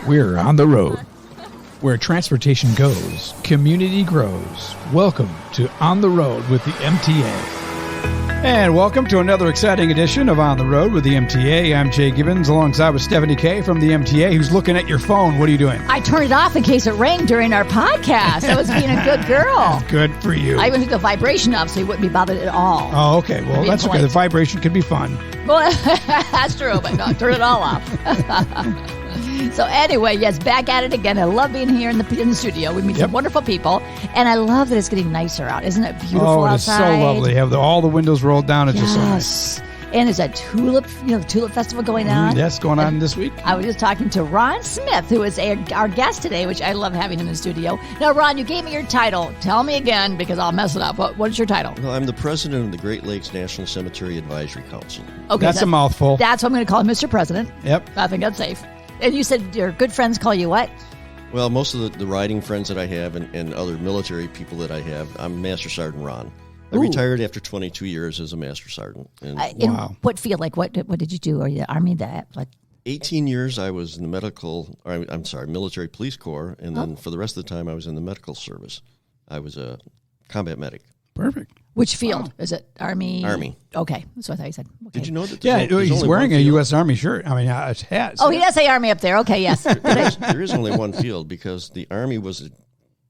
We're on the road. Where transportation goes, community grows. Welcome to On the Road with the MTA. And welcome to another exciting edition of On the Road with the MTA. I'm Jay Gibbons alongside with Stephanie Kay from the MTA, who's looking at your phone. What are you doing? I turned it off in case it rang during our podcast. I was being a good girl. Good for you. I even took the vibration off so you wouldn't be bothered at all. Oh, okay. Well, that's okay. The vibration could be fun. Well, that's true, but no, turn it all off. So anyway, yes, back at it again. I love being here in the studio. We meet some wonderful people, and I love that it's getting nicer out. Isn't it beautiful outside? Oh, it is so lovely. Have all the windows rolled down. It's just so nice. And there's a tulip, the tulip festival going on. Yes, going on this week. I was just talking to Ron Smith, who is our guest today, which I love having in the studio. Now, Ron, you gave me your title. Tell me again, because I'll mess it up. What is your title? Well, I'm the president of the Great Lakes National Cemetery Advisory Council. Okay, that's a mouthful. That's what I'm going to call him, Mr. President. Yep. I think that's safe. And you said your good friends call you what? Well, most of the riding friends that I have and other military people that I have, I'm Master Sergeant Ron. I retired after 22 years as a Master Sergeant. And wow. What field? Like, what did you do? Are you the Army? 18 years I was in the military police corps, and then for the rest of the time I was in the medical service. I was a combat medic. Perfect. Which field? Is it Army? Army. Okay, that's what I thought you said. Okay. Did you know that? He's wearing a U.S. Army shirt. I mean, a hat. Oh, he does say Army up there. Okay, yes. There is only one field because the Army was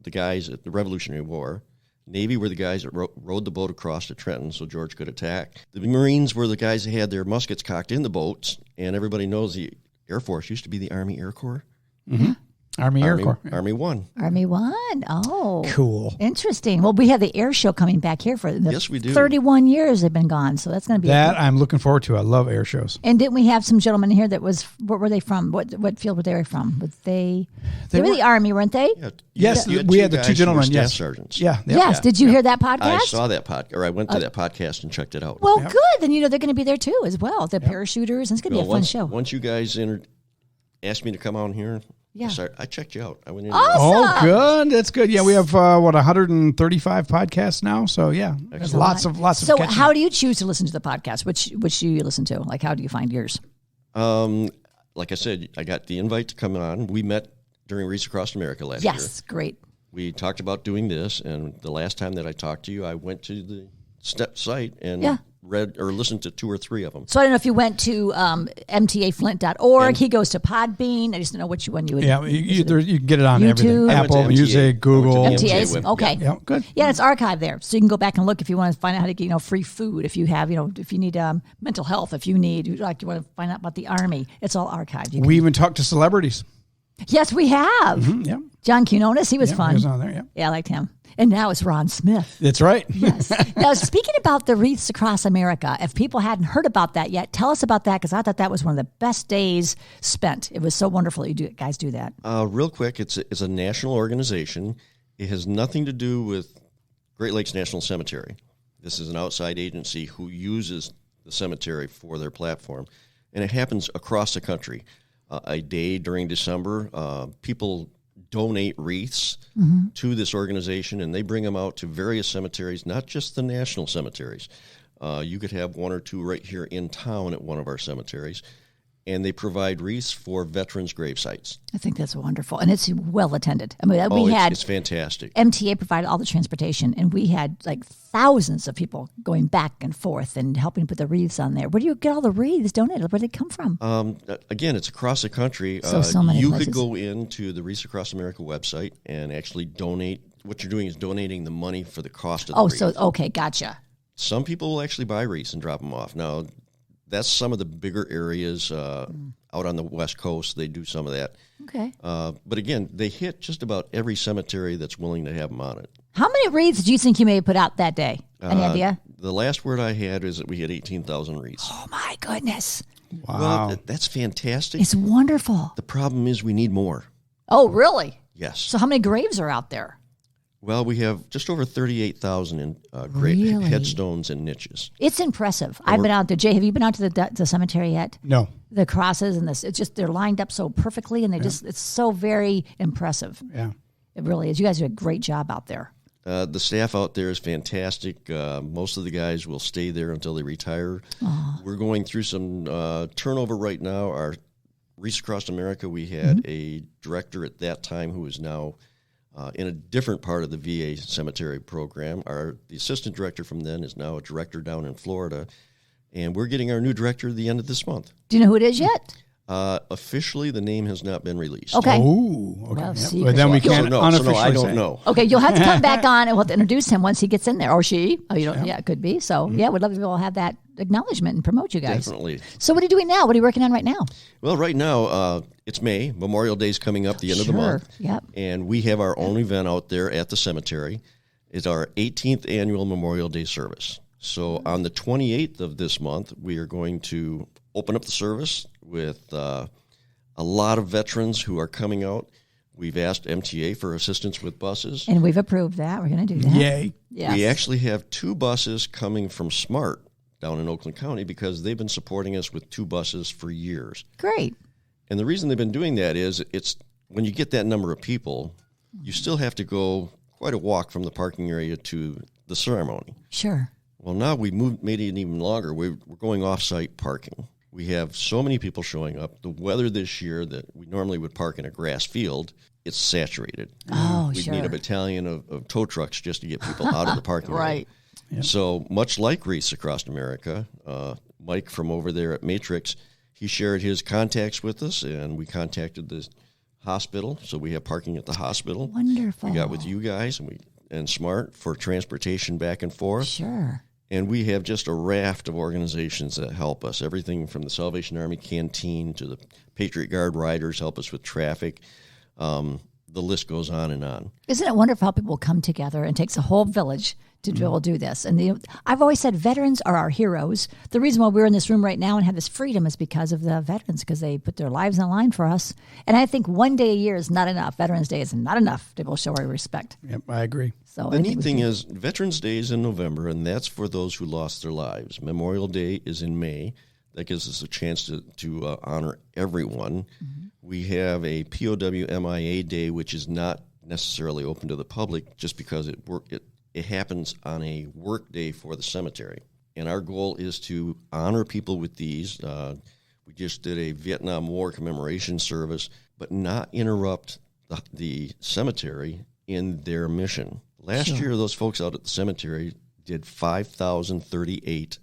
the guys at the Revolutionary War. Navy were the guys that rowed the boat across to Trenton so George could attack. The Marines were the guys that had their muskets cocked in the boats, and everybody knows the Air Force used to be the Army Air Corps. Mm-hmm. Army Air Corps. Army 1. Army 1. Oh. Cool. Interesting. Well, we have the air show coming back here for yes, we do. 31 years they've been gone, so that's going to be I'm looking forward to. I love air shows. And didn't we have some gentlemen here what were they from? What field were they from? They were the Army, weren't they? Yeah. Yes, we had the two gentlemen. Staff sergeants. Yeah. Yes. Did you hear that podcast? I saw that I went to that podcast and checked it out. Well, good. Then they're going to be there too as well. The parachuters. And it's going to be a fun show. Once you guys asked me to come on here, yeah. I checked you out. I went in. Awesome. Oh, good. That's good. Yeah, we have 135 podcasts now. So yeah, there's lots of. So how do you choose to listen to the podcast? Which do you listen to? Like, how do you find yours? Like I said, I got the invite to come on. We met during Wreaths Across America last year. Yes, great. We talked about doing this, and the last time that I talked to you, I went to the site and read or listened to 2 or 3 of them. So I don't know if you went to mtaflint.org. He goes to Podbean. I just don't know which one you would. Yeah, you can get it on YouTube. everything. Apple Music, Google. MTA's okay. Yeah, good. Yeah, it's archived there, so you can go back and look if you want to find out how to get free food. If you have if you need mental health, if you need you want to find out about the Army, it's all archived. We even talked to celebrities. Yes, we have. Mm-hmm, yeah. John Quinones, he was fun. He was on there. Yeah. Yeah, I liked him. And now it's Ron Smith. That's right. Yes. Now, speaking about the Wreaths Across America, if people hadn't heard about that yet, tell us about that, because I thought that was one of the best days spent. It was so wonderful that you guys do that. Real quick, it's a national organization. It has nothing to do with Great Lakes National Cemetery. This is an outside agency who uses the cemetery for their platform, and it happens across the country. A day during December, people donate wreaths to this organization, and they bring them out to various cemeteries, not just the national cemeteries. You could have 1 or 2 right here in town at one of our cemeteries, and they provide wreaths for veterans' grave sites. I think that's wonderful, and it's well attended. I mean, it's fantastic. MTA provided all the transportation, and we had like thousands of people going back and forth and helping put the wreaths on there. Where do you get all the wreaths donated? Where do they come from? Again, it's across the country. So many you places. could go into the Wreaths Across America website and actually donate. What you're doing is donating the money for the cost of the wreath. Okay, gotcha. Some people will actually buy wreaths and drop them off. Now, that's some of the bigger areas out on the West Coast. They do some of that. Okay. But again, they hit just about every cemetery that's willing to have them on it. How many wreaths do you think you may have put out that day? Any idea? The last word I had is that we had 18,000 wreaths. Oh, my goodness. Wow. Well, that's fantastic. It's wonderful. The problem is we need more. Oh, really? Yes. So how many graves are out there? Well, we have just over 38,000 in headstones and niches. It's impressive. I've been out there. Jay, have you been out to the cemetery yet? No. The crosses and this, it's just, they're lined up so perfectly, and it's so very impressive. Yeah. It really is. You guys do a great job out there. The staff out there is fantastic. Most of the guys will stay there until they retire. We're going through some turnover right now. Our Reach Across America, we had a director at that time who is now in a different part of the VA cemetery program. The assistant director from then is now a director down in Florida, and we're getting our new director at the end of this month. Do you know who it is yet? Officially, the name has not been released. Okay. Oh, okay. Well, Yep. But then we can't unofficially I don't say. know. Okay, you'll have to come back on and we'll have to introduce him once he gets in there, or she. Oh, you don't. Yeah, it could be. So, yeah, we'd love to be able to have that acknowledgement and promote you guys. Definitely. So, what are you doing now? What are you working on right now? Well, right now, it's May. Memorial Day is coming up the end of the month. Yep. And we have our own event out there at the cemetery. It's our 18th annual Memorial Day service. So on the 28th of this month, we are going to open up the service with a lot of veterans who are coming out. We've asked MTA for assistance with buses. And we've approved that. We're going to do that. Yay. Yes. We actually have 2 buses coming from SMART down in Oakland County because they've been supporting us with 2 buses for years. Great. And the reason they've been doing that is it's when you get that number of people, you still have to go quite a walk from the parking area to the ceremony. Sure. Well, now we made it even longer. We're going off-site parking. We have so many people showing up. The weather this year that we normally would park in a grass field, it's saturated. Oh, We'd sure. need a battalion of tow trucks just to get people out of the parking lot. Right. Yep. So much like Reach Across America, Mike from over there at Matrix, he shared his contacts with us, and we contacted the hospital. So we have parking at the hospital. Wonderful. We got with you guys and SMART for transportation back and forth. Sure. And we have just a raft of organizations that help us. Everything from the Salvation Army Canteen to the Patriot Guard Riders help us with traffic. The list goes on and on. Isn't it wonderful how people come together and it takes a whole village to be able to do this? And I've always said veterans are our heroes. The reason why we're in this room right now and have this freedom is because of the veterans, because they put their lives on the line for us. And I think one day a year is not enough. Veterans Day is not enough to be able to show our respect. Yep, I agree. So The neat thing is Veterans Day is in November, and that's for those who lost their lives. Memorial Day is in May. That gives us a chance to honor everyone. We have a POW MIA Day, which is not necessarily open to the public just because it happens on a work day for the cemetery. And our goal is to honor people with these. We just did a Vietnam War commemoration service, but not interrupt the cemetery in their mission. Last year, those folks out at the cemetery did 5,038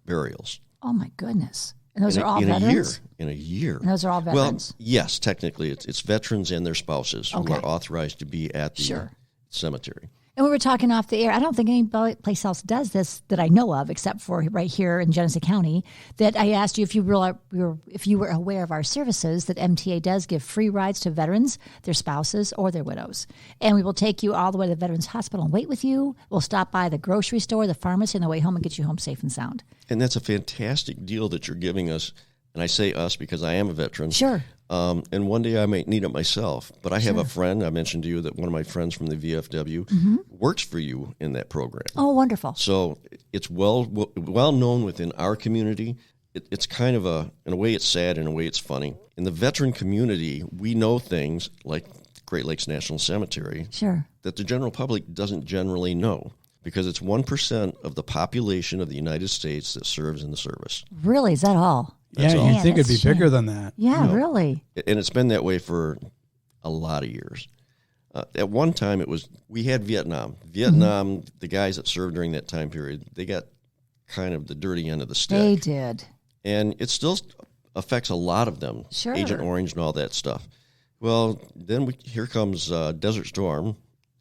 burials. Oh, my goodness. And those are all in veterans? In a year. And those are all veterans? Well, yes, technically. It's veterans and their spouses who are authorized to be at the cemetery. And we were talking off the air. I don't think any place else does this that I know of, except for right here in Genesee County. That I asked you if you were aware of our services. That MTA does give free rides to veterans, their spouses, or their widows, and we will take you all the way to the Veterans Hospital and wait with you. We'll stop by the grocery store, the pharmacy, on the way home and get you home safe and sound. And that's a fantastic deal that you're giving us. And I say us because I am a veteran. Sure. And one day I might need it myself. But I have a friend, I mentioned to you that one of my friends from the VFW works for you in that program. Oh, wonderful. So it's well known within our community. It's kind of in a way it's sad, in a way it's funny. In the veteran community, we know things like Great Lakes National Cemetery that the general public doesn't generally know, because it's 1% of the population of the United States that serves in the service. Really? Is that all? Yeah, all. you'd think it'd be That's a bigger shame. than that. Yeah, really. And it's been that way for a lot of years. At one time, we had Vietnam. The guys that served during that time period, they got kind of the dirty end of the stick. They did. And it still affects a lot of them. Sure. Agent Orange and all that stuff. Well, then here comes Desert Storm.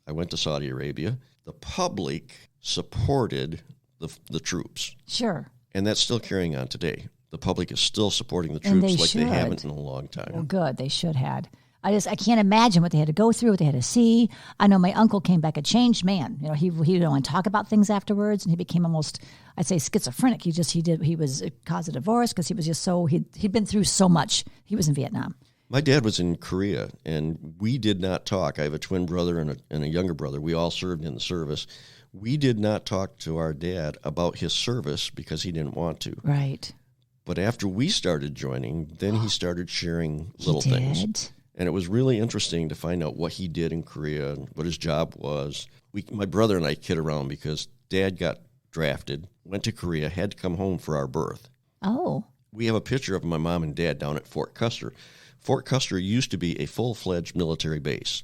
I went to Saudi Arabia. The public supported the troops. Sure. And that's still carrying on today. The public is still supporting the troops like they haven't in a long time. Well, good. They should had. I can't imagine what they had to go through, what they had to see. I know my uncle came back a changed man. You know, he didn't want to talk about things afterwards, and he became almost, I'd say, schizophrenic. He was caused a divorce because he was just he'd been through so much. He was in Vietnam. My dad was in Korea, and we did not talk. I have a twin brother and a younger brother. We all served in the service. We did not talk to our dad about his service because he didn't want to. Right. But after we started joining, then he started sharing little things. And it was really interesting to find out what he did in Korea, what his job was. My brother and I kid around because Dad got drafted, went to Korea, had to come home for our birth. Oh. we have a picture of my mom and dad down at Fort Custer. Fort Custer used to be a full-fledged military base.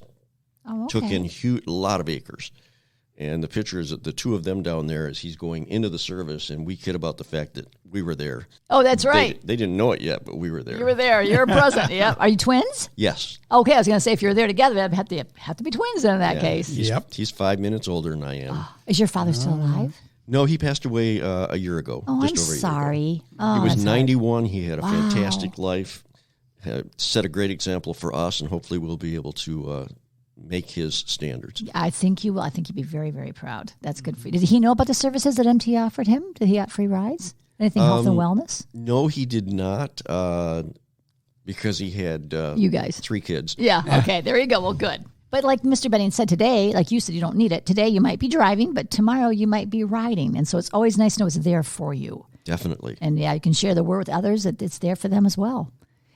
Oh, okay. Took in a lot of acres. And the picture is that the two of them down there as he's going into the service, and we kid about the fact that we were there. Oh, that's right. They didn't know it yet, but we were there. You were there. You're present. Yep. Are you twins? Yes. Okay, I was going to say, if you're there together, that'd have to be twins in that case. He's 5 minutes older than I am. Is your father still alive? No, he passed away a year ago. Oh, just I'm over a year sorry. ago. Oh, He was that's 91. He had a fantastic life. Set a great example for us, and hopefully we'll be able to make his standards. I think you will. I think you'd be very, very proud. That's good for you. Did he know about the services that MTA offered him? Did he have free rides? Anything health and wellness? No, he did not, because he had You guys. 3 kids. Yeah. Okay. There you go. Well, good. But like Mr. Benning said today, like you said, you don't need it. Today you might be driving, but tomorrow you might be riding. And so it's always nice to know it's there for you. Definitely. And yeah, you can share the word with others that it's there for them as well.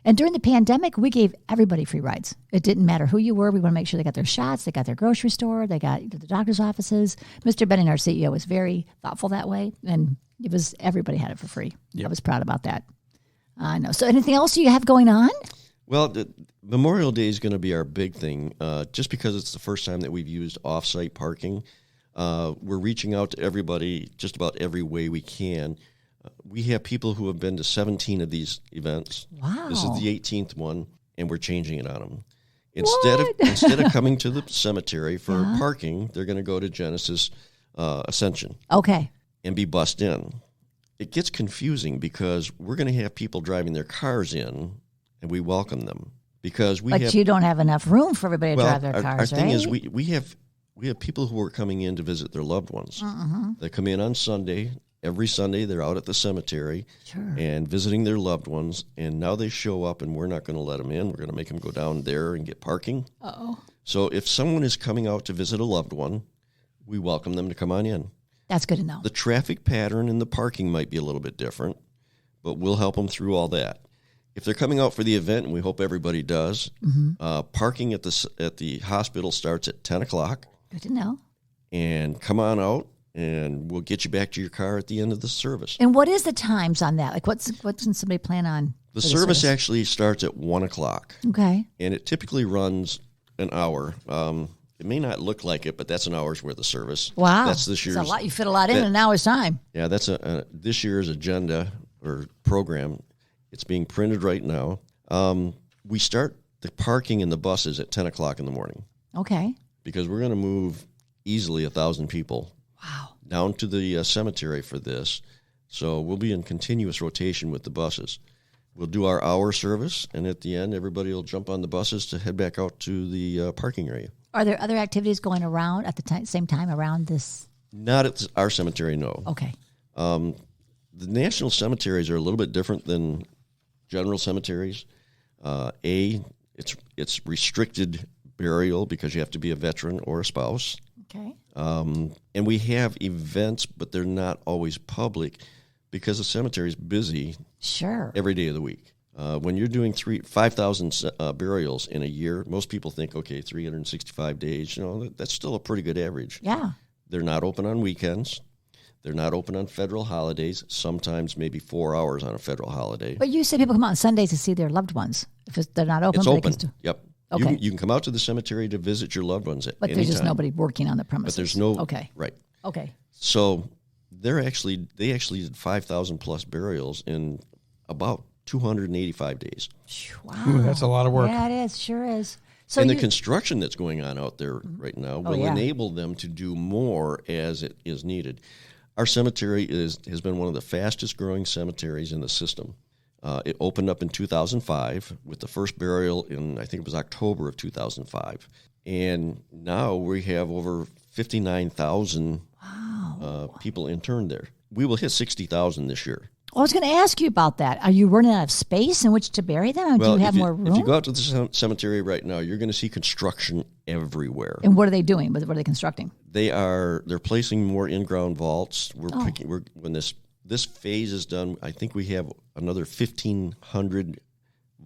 And during the pandemic, we gave everybody free rides. It didn't matter who you were. We want to make sure they got their shots, they got their grocery store, they got the doctor's offices. Mr. Benning, our CEO, was very thoughtful that way. And it was everybody had it for free. Yep. I was proud about that. I know. So anything else you have going on? Well, Memorial Day is going to be our big thing, just because it's the first time that we've used off-site parking. We're reaching out to everybody just about every way we can. We have people who have been to 17 of these events. Wow. This is the 18th one, and we're changing it on them. Instead of coming to the cemetery for parking, they're going to go to Genesis Ascension. Okay. And be bussed in. It gets confusing because we're going to have people driving their cars in, and we welcome them because you don't have enough room for everybody to drive their cars. Our thing is we have people who are coming in to visit their loved ones. They come in on Sunday. Every Sunday, they're out at the cemetery and visiting their loved ones, and now they show up, and we're not going to let them in. We're going to make them go down there and get parking. Uh-oh. So if someone is coming out to visit a loved one, we welcome them to come on in. That's good to know. The traffic pattern and the parking might be a little bit different, but we'll help them through all that. If they're coming out for the event, and we hope everybody does, parking at the hospital starts at 10 o'clock. Good to know. And come on out. And we'll get you back to your car at the end of the service. And what is the times on that? Like, what's somebody plan on? The service actually starts at 1 o'clock. Okay. And it typically runs an hour. It may not look like it, but that's an hour's worth of service. Wow. That's this year's. That's a lot. You fit a lot in an hour's time. Yeah, that's this year's agenda or program. It's being printed right now. We start the parking in the buses at 10 o'clock in the morning. Okay. Because we're going to move easily 1,000 people. Wow. Down to the cemetery for this. So we'll be in continuous rotation with the buses. We'll do our hour service, and at the end, everybody will jump on the buses to head back out to the parking area. Are there other activities going around at the same time around this? Not at our cemetery, no. Okay. The national cemeteries are a little bit different than general cemeteries. It's restricted burial because you have to be a veteran or a spouse. Okay. And we have events, but they're not always public because the cemetery is busy every day of the week. When you're doing 5,000 burials in a year, most people think, okay, 365 days, that's still a pretty good average. Yeah. They're not open on weekends. They're not open on federal holidays, sometimes maybe 4 hours on a federal holiday. But you said people come out on Sundays to see their loved ones. If they're not open. It's open, yep. Okay. You can come out to the cemetery to visit your loved ones at any time. But there's just nobody working on the premises. But there's no... Okay. Right. Okay. So they actually did 5,000 plus burials in about 285 days. Wow. Ooh, that's a lot of work. Yeah, it is. Sure is. So and the construction that's going on out there right now will enable them to do more as it is needed. Our cemetery has been one of the fastest growing cemeteries in the system. It opened up in 2005 with the first burial in, I think it was October of 2005. And now we have over 59,000 people interned there. We will hit 60,000 this year. I was going to ask you about that. Are you running out of space in which to bury them? Or do you have more room? If you go out to the cemetery right now, you're going to see construction everywhere. And what are they doing? What are they constructing? They're placing more in-ground vaults. When this phase is done, I think we have another 1,500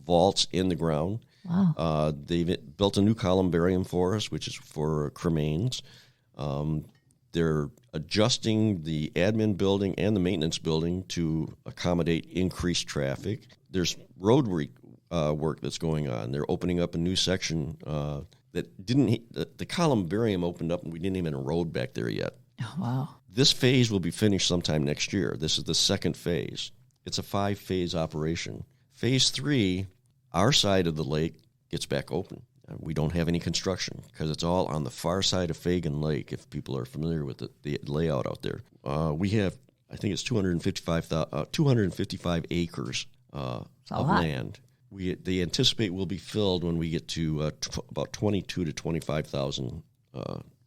vaults in the ground. Wow. They've built a new columbarium for us, which is for cremains. They're adjusting the admin building and the maintenance building to accommodate increased traffic. There's road work that's going on. They're opening up a new section that didn't. The columbarium opened up, and we didn't even have a road back there yet. Oh, wow. This phase will be finished sometime next year. This is the second phase. It's a 5-phase operation. Phase 3, our side of the lake gets back open. We don't have any construction because it's all on the far side of Fagan Lake, if people are familiar with the layout out there. We have, I think it's 255 acres of land. They anticipate will be filled when we get to about 22 to 25,000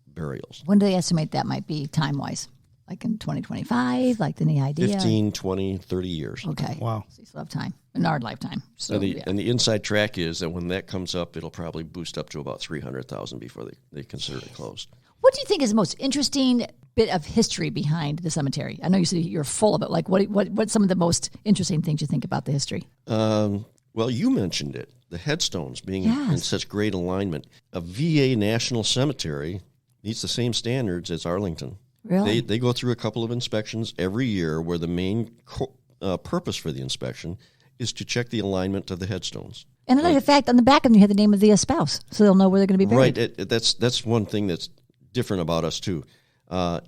burials. When do they estimate that might be time-wise? Like in 2025? Like any idea? 15, 20, 30 years. Okay. Wow. So you still have time. In our lifetime. So, and the inside track is that when that comes up, it'll probably boost up to about 300,000 before they consider it closed. What do you think is the most interesting bit of history behind the cemetery? I know you said you're full of it. Like, what's some of the most interesting things you think about the history? Well, you mentioned it. The headstones being in such great alignment. A VA National Cemetery meets the same standards as Arlington. Really? They go through a couple of inspections every year where the main purpose for the inspection is to check the alignment of the headstones. And another fact, on the back of them, you have the name of the spouse, so they'll know where they're going to be buried. Right. That's one thing that's different about us, too.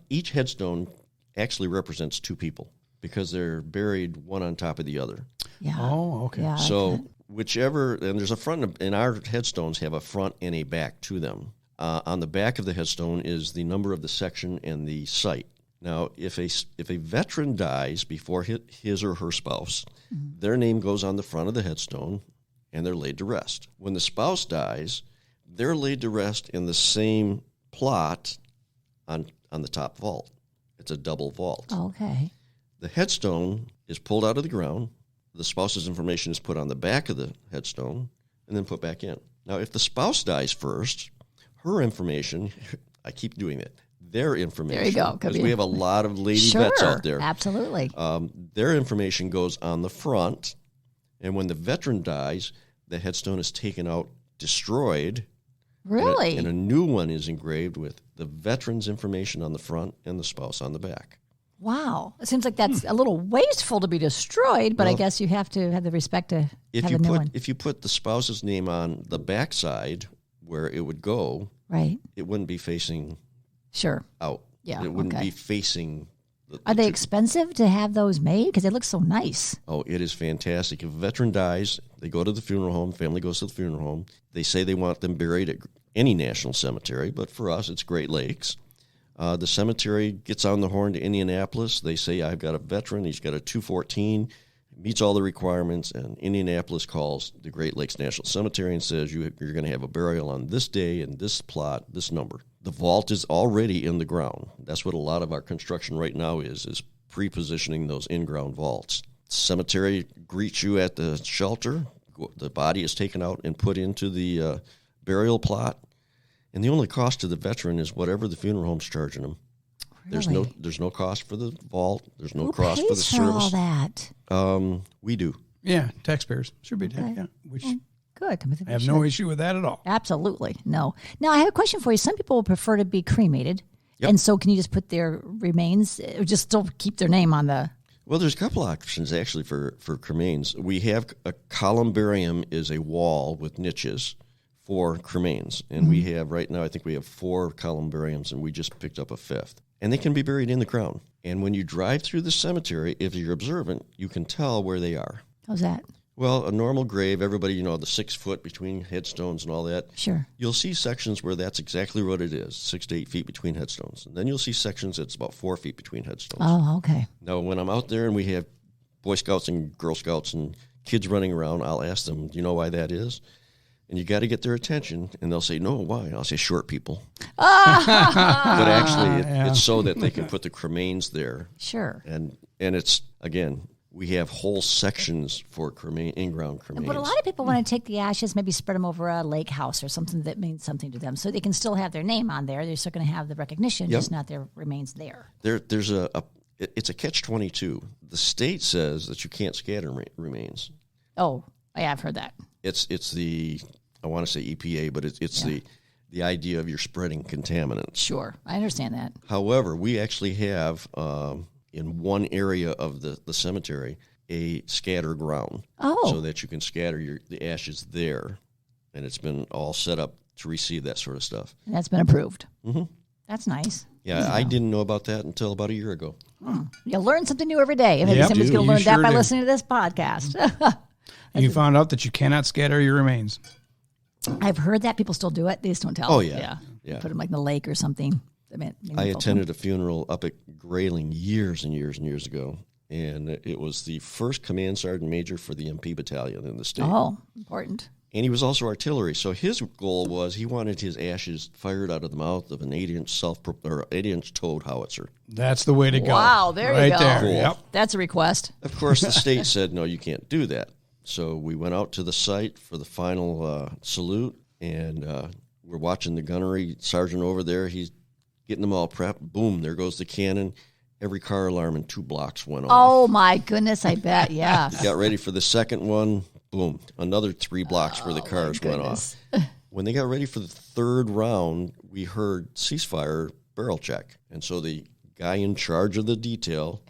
Each headstone actually represents 2 people because they're buried one on top of the other. Yeah. Oh, okay. Yeah, so whichever, and there's a front, and our headstones have a front and a back to them. On the back of the headstone is the number of the section and the site. Now, if a veteran dies before his or her spouse, their name goes on the front of the headstone, and they're laid to rest. When the spouse dies, they're laid to rest in the same plot on the top vault. It's a double vault. Okay. The headstone is pulled out of the ground. The spouse's information is put on the back of the headstone and then put back in. Now, if the spouse dies first, her information, I keep doing it, their information. There you go. Because we have a lot of lady vets out there. Absolutely. Their information goes on the front, and when the veteran dies, the headstone is taken out, destroyed. Really? And a new one is engraved with the veteran's information on the front and the spouse on the back. Wow. It seems like that's a little wasteful to be destroyed, but I guess you have to have the respect to have a new one. If you put the spouse's name on the back side where it would go, right, it wouldn't be facing out. Yeah. It wouldn't be facing. Are they expensive to have those made? Because they look so nice. Oh, it is fantastic. If a veteran dies, they go to the funeral home, family goes to the funeral home. They say they want them buried at any national cemetery, but for us, it's Great Lakes. The cemetery gets on the horn to Indianapolis. They say, I've got a veteran. He's got a 214, meets all the requirements, and Indianapolis calls the Great Lakes National Cemetery and says, you're going to have a burial on this day and this plot, this number. The vault is already in the ground. That's what a lot of our construction right now is pre-positioning those in-ground vaults. Cemetery greets you at the shelter. The body is taken out and put into the burial plot. And the only cost to the veteran is whatever the funeral home's charging them. Really? There's no cost for the vault. There's no Who cost for the pays service. all that? We do. Yeah, taxpayers. Should be, Okay. yeah. Which Good. I have no issue with that at all. Absolutely. No. Now, I have a question for you. Some people would prefer to be cremated. Yep. And so can you just put their remains, or just still keep their name on the... Well, there's a couple options actually for cremains. We have a columbarium is a wall with niches for cremains. And we have right now, I think we have 4 columbariums, and we just picked up a 5th. And they can be buried in the ground. And when you drive through the cemetery, if you're observant, you can tell where they are. How's that? Well, a normal grave, everybody, the 6 foot between headstones and all that. Sure. You'll see sections where that's exactly what it is, 6 to 8 feet between headstones. And then you'll see sections that's about 4 feet between headstones. Oh, okay. Now, when I'm out there and we have Boy Scouts and Girl Scouts and kids running around, I'll ask them, do you know why that is? And you got to get their attention, and they'll say, no, why? And I'll say, short people. But actually, it's so that they can put the cremains there. Sure. And it's, again, we have whole sections for in-ground cremains. But a lot of people want to take the ashes, maybe spread them over a lake house or something that means something to them, so they can still have their name on there. They're still going to have the recognition, just not their remains there. There's it's a catch-22. The state says that you can't scatter remains. Oh, yeah, I've heard that. It's the, I want to say EPA, but it's the idea of you're spreading contaminants. Sure, I understand that. However, we actually have in one area of the cemetery a scatter ground, so that you can scatter the ashes there, and it's been all set up to receive that sort of stuff. And that's been approved. Mm-hmm. That's nice. Yeah, I didn't know about that until about a year ago. You learn something new every day. Maybe Yep. somebody's going to You learn that sure by do. listening to this podcast. You found out that you cannot scatter your remains. I've heard that people still do it. They just don't tell. Oh, yeah. Put them like in the lake or something. I attended a funeral up at Grayling years and years and years ago, and it was the first command sergeant major for the MP battalion in the state. Oh, important. And he was also artillery, so his goal was he wanted his ashes fired out of the mouth of an 8-inch towed howitzer. That's the way to go. Wow, there you right go. there. Cool. Yep. That's a request. Of course, the state said, no, you can't do that. So we went out to the site for the final salute, and we're watching the gunnery sergeant over there. He's getting them all prepped. Boom, there goes the cannon. Every car alarm in 2 blocks went off. Oh, my goodness, I bet, yeah. Got ready for the second one. Boom, another 3 blocks where the cars went off. When they got ready for the third round, we heard ceasefire barrel check. And so the guy in charge of the detail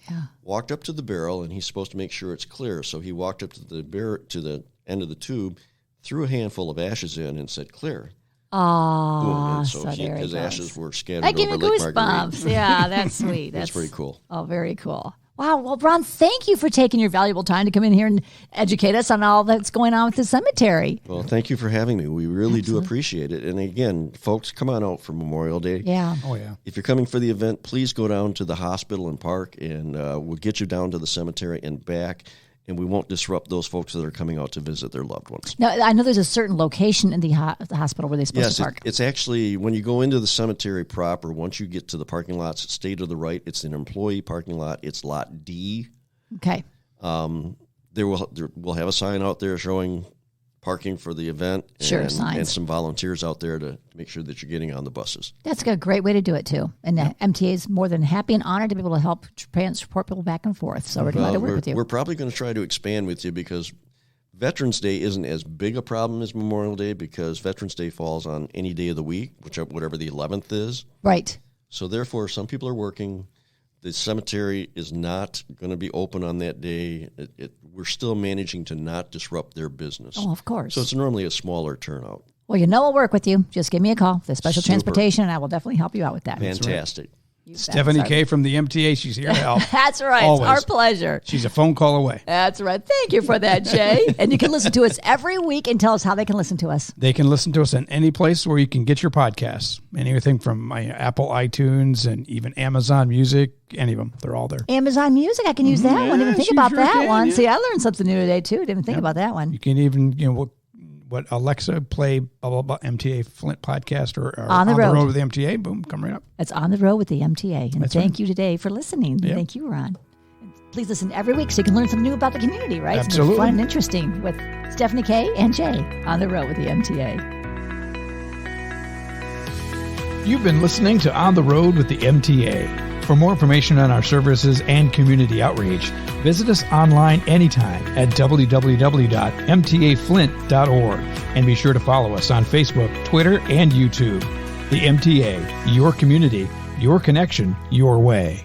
walked up to the barrel, and he's supposed to make sure it's clear. So he walked up to the end of the tube, threw a handful of ashes in, and said, clear. Oh, Boom. And so there he his goes. ashes were scattered That gave over me Lake goosebumps. Marguerite. Yeah, that's sweet. That's pretty cool. Oh, very cool. Wow. Well, Ron, thank you for taking your valuable time to come in here and educate us on all that's going on with the cemetery. Well, thank you for having me. We really do appreciate it. And again, folks, come on out for Memorial Day. Yeah. Oh, yeah. If you're coming for the event, please go down to the hospital and park, and we'll get you down to the cemetery and back, and we won't disrupt those folks that are coming out to visit their loved ones. Now, I know there's a certain location in the hospital where they're supposed Yes, to park. it's actually, when you go into the cemetery proper, once you get to the parking lots, stay to the right. It's an employee parking lot. It's Lot D. Okay. We'll have a sign out there showing parking for the event, Sure, signs. and some volunteers out there to make sure that you're getting on the buses. That's a great way to do it, too. And the MTA is more than happy and honored to be able to help transport people back and forth. So we're glad to work with you. We're probably going to try to expand with you because Veterans Day isn't as big a problem as Memorial Day because Veterans Day falls on any day of the week, whatever the 11th is. Right. So therefore, some people are working. The cemetery is not going to be open on that day. We're still managing to not disrupt their business. Oh, of course. So it's normally a smaller turnout. Well, we'll work with you. Just give me a call. The special Super. transportation, and I will definitely help you out with that. Fantastic. You bet. Stephanie Sorry. K. from the MTA. She's here to help. That's right. Always. It's our pleasure. She's a phone call away. That's right. Thank you for that, Jay. And you can listen to us every week and tell us how they can listen to us. They can listen to us in any place where you can get your podcasts. Anything from my Apple iTunes and even Amazon Music, any of them. They're all there. Amazon Music, I can use that one. Didn't think you about sure that can, one. yeah. See, I learned something new today, too. Didn't think about that one. You can even, what Alexa play, blah, blah, blah, MTA Flint podcast or On the Road. with the MTA. Boom, come right up. It's On the Road with the MTA. And That's thank you today for listening. Yep. Thank you, Ron. And please listen every week so you can learn something new about the community, right? Absolutely. Something fun and interesting with Stephanie K. and Jay On the Road with the MTA. You've been listening to On the Road with the MTA. For more information on our services and community outreach, visit us online anytime at www.mtaflint.org. And be sure to follow us on Facebook, Twitter, and YouTube. The MTA, your community, your connection, your way.